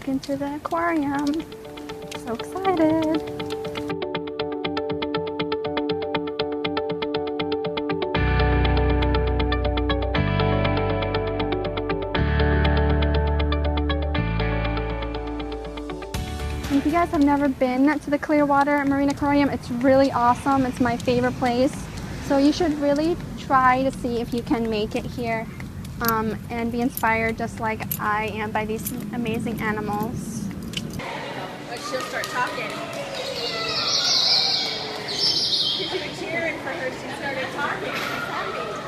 walk into the aquarium. So excited. If you guys have never been to the Clearwater Marine Aquarium, it's really awesome. It's my favorite place. So you should really try to see if you can make it here and be inspired just like I am by these amazing animals. But she'll start talking. You were cheering for her. She started talking. She's happy.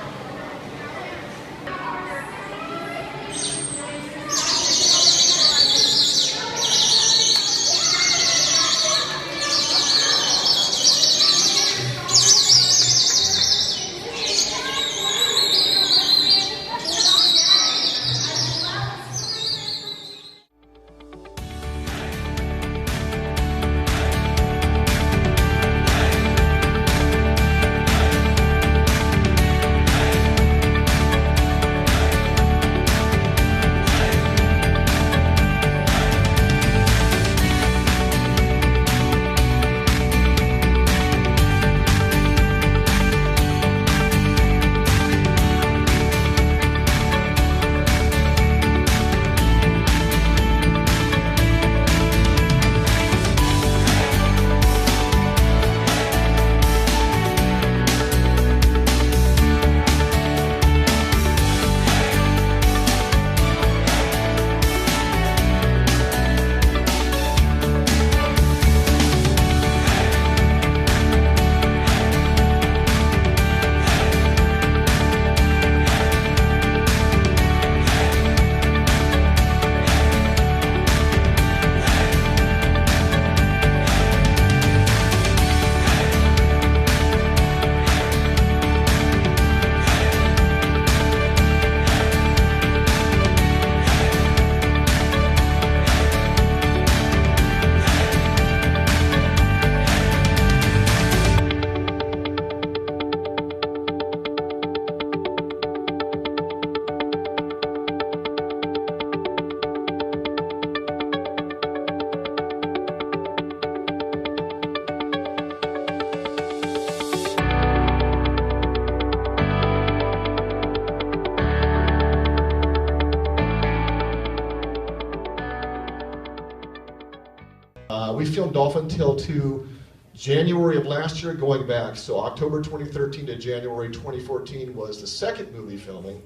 We filmed Dolphin Tale 2 January of last year, going back. So October 2013 to January 2014 was the second movie filming.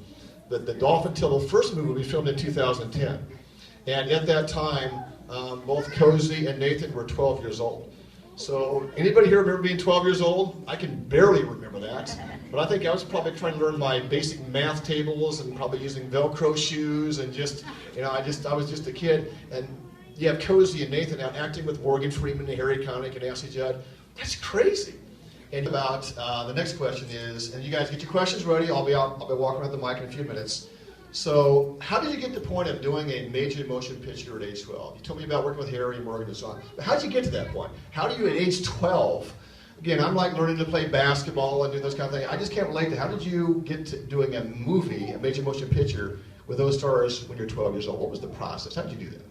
The Dolphin Tale, the first movie, we filmed in 2010. And at that time, both Cozy and Nathan were 12 years old. So anybody here remember being 12 years old? I can barely remember that. But I think I was probably trying to learn my basic math tables and probably using Velcro shoes and just, you know, I was just a kid. And you have Cozy and Nathan out acting with Morgan Freeman and Harry Connick and Ashley Judd. That's crazy. And about the next question is, and you guys get your questions ready. I'll be walking around the mic in a few minutes. So, how did you get to the point of doing a major motion picture at age 12? You told me about working with Harry and Morgan and so on. But how did you get to that point? How do you, at age 12? Again, I'm like learning to play basketball and do those kind of things. I just can't relate to how did you get to doing a movie, a major motion picture, with those stars when you're 12 years old? What was the process? How did you do that?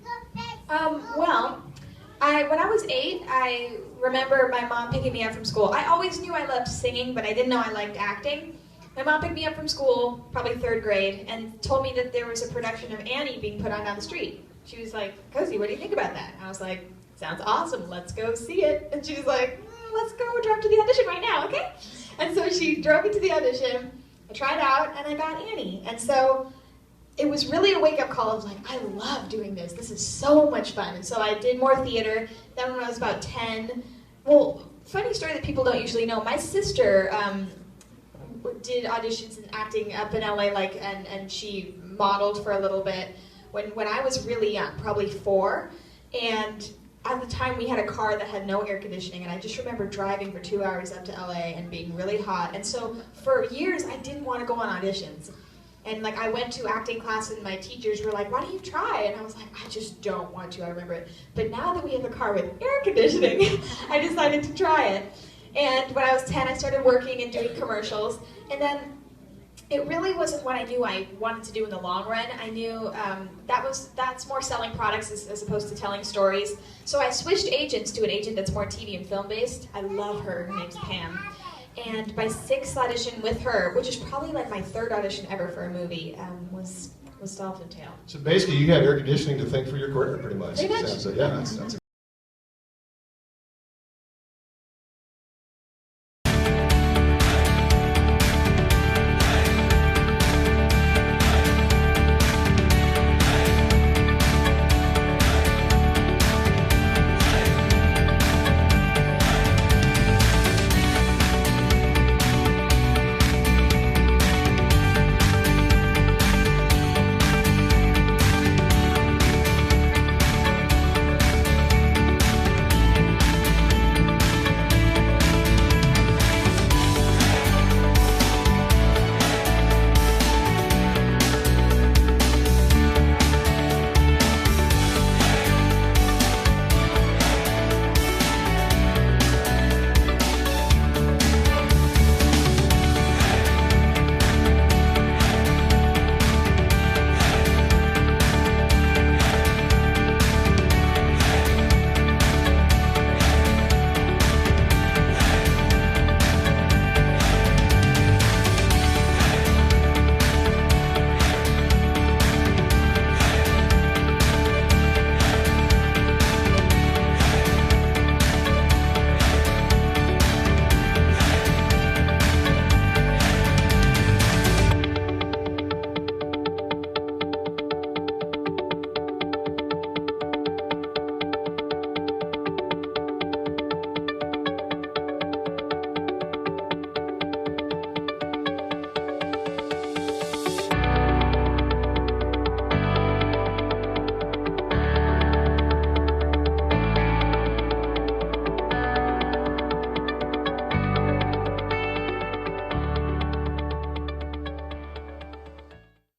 When I was 8, I remember my mom picking me up from school. I always knew I loved singing, but I didn't know I liked acting. My mom picked me up from school, probably 3rd grade, and told me that there was a production of Annie being put on down the street. She was like, Cozy, what do you think about that? And I was like, sounds awesome, let's go see it. And she was like, let's go drive to the audition right now, okay? And so she drove me to the audition, I tried out, and I got Annie. And so it was really a wake-up call of like, I love doing this. This is so much fun. And so I did more theater. Then when I was about 10, well, funny story that people don't usually know. My sister did auditions and acting up in LA, and she modeled for a little bit when I was really young, probably 4. And at the time we had a car that had no air conditioning, and I just remember driving for 2 hours up to LA and being really hot. And so for years I didn't want to go on auditions. And like I went to acting class and my teachers were like, why don't you try? And I was like, I just don't want to, I remember it. But now that we have a car with air conditioning, I decided to try it. And when I was 10, I started working and doing commercials. And then it really wasn't what I knew I wanted to do in the long run. I knew that's more selling products as opposed to telling stories. So I switched agents to an agent that's more TV and film based. I love her. Her name's Pam. And my 6th audition with her, which is probably like my 3rd audition ever for a movie, was Dolphin Tale. So basically, you had air conditioning to thank for your career, pretty much. Pretty much. So, yeah, that's